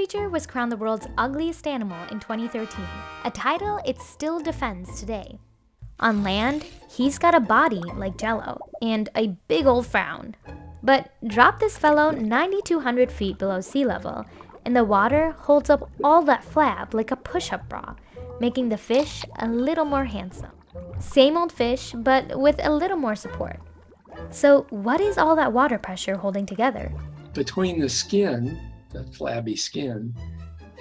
creature was crowned the world's ugliest animal in 2013, a title it still defends today. On land, he's got a body like Jello and a big old frown. But drop this fellow 9,200 feet below sea level, and the water holds up all that flab like a push-up bra, making the fish a little more handsome. Same old fish, but with a little more support. So what is all that water pressure holding together? Between the skin, the flabby skin,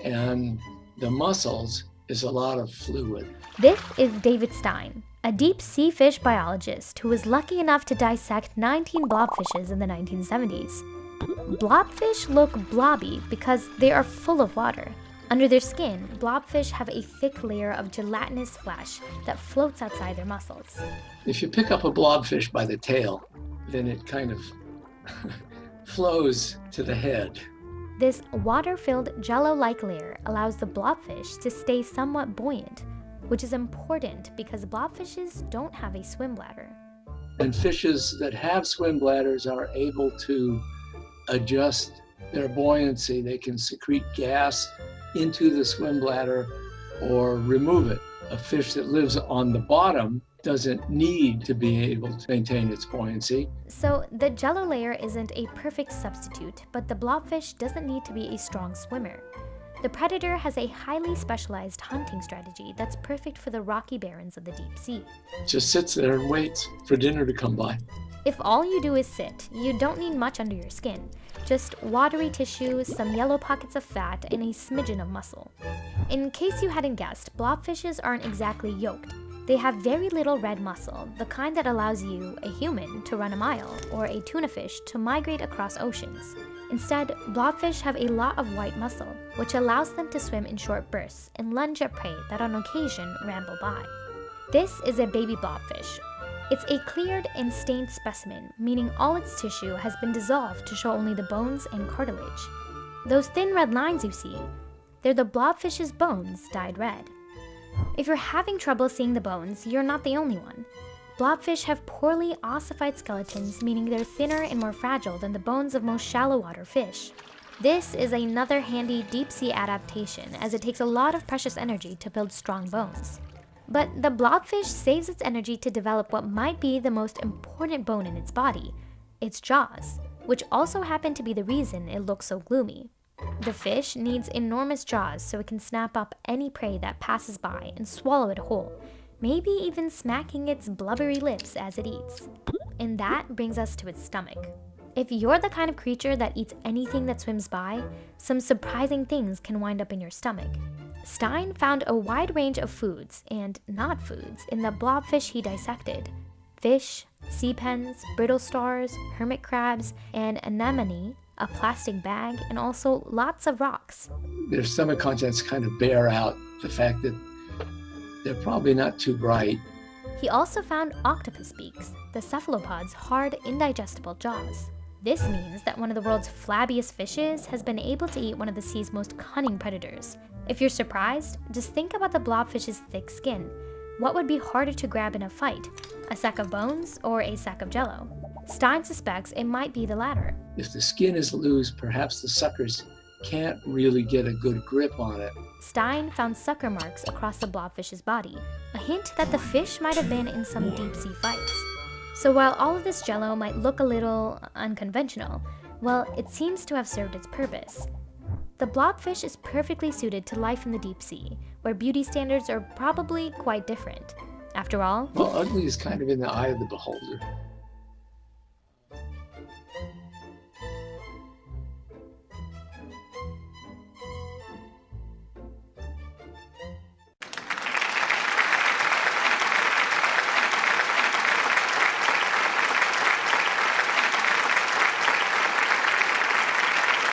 and the muscles is a lot of fluid. This is David Stein, a deep sea fish biologist who was lucky enough to dissect 19 blobfishes in the 1970s. Blobfish look blobby because they are full of water. Under their skin, blobfish have a thick layer of gelatinous flesh that floats outside their muscles. If you pick up a blobfish by the tail, then it kind of flows to the head. This water-filled jello-like layer allows the blobfish to stay somewhat buoyant, which is important because blobfishes don't have a swim bladder. And fishes that have swim bladders are able to adjust their buoyancy. They can secrete gas into the swim bladder or remove it. A fish that lives on the bottom doesn't need to be able to maintain its buoyancy. So the jello layer isn't a perfect substitute, but the blobfish doesn't need to be a strong swimmer. The predator has a highly specialized hunting strategy that's perfect for the rocky barrens of the deep sea. It just sits there and waits for dinner to come by. If all you do is sit, you don't need much under your skin. Just watery tissue, some yellow pockets of fat, and a smidgen of muscle. In case you hadn't guessed, blobfishes aren't exactly yoked. They have very little red muscle, the kind that allows you, a human, to run a mile, or a tuna fish to migrate across oceans. Instead, blobfish have a lot of white muscle, which allows them to swim in short bursts and lunge at prey that on occasion ramble by. This is a baby blobfish. It's a cleared and stained specimen, meaning all its tissue has been dissolved to show only the bones and cartilage. Those thin red lines you see, they're the blobfish's bones dyed red. If you're having trouble seeing the bones, you're not the only one. Blobfish have poorly ossified skeletons, meaning they're thinner and more fragile than the bones of most shallow water fish. This is another handy deep sea adaptation, as it takes a lot of precious energy to build strong bones. But the blobfish saves its energy to develop what might be the most important bone in its body, its jaws, which also happen to be the reason it looks so gloomy. The fish needs enormous jaws so it can snap up any prey that passes by and swallow it whole, maybe even smacking its blubbery lips as it eats. And that brings us to its stomach. If you're the kind of creature that eats anything that swims by, some surprising things can wind up in your stomach. Stein found a wide range of foods and not foods in the blobfish he dissected. Fish, sea pens, brittle stars, hermit crabs, an anemone, a plastic bag, and also lots of rocks. Their stomach contents kind of bear out the fact that they're probably not too bright. He also found octopus beaks, the cephalopod's hard, indigestible jaws. This means that one of the world's flabbiest fishes has been able to eat one of the sea's most cunning predators. If you're surprised, just think about the blobfish's thick skin. What would be harder to grab in a fight, a sack of bones or a sack of jello? Stein suspects it might be the latter. If the skin is loose, perhaps the suckers can't really get a good grip on it. Stein found sucker marks across the blobfish's body, a hint that the fish might have been in some deep-sea fights. So while all of this jello might look a little unconventional, well, it seems to have served its purpose. The blobfish is perfectly suited to life in the deep sea, where beauty standards are probably quite different. After all, well, ugly is kind of in the eye of the beholder.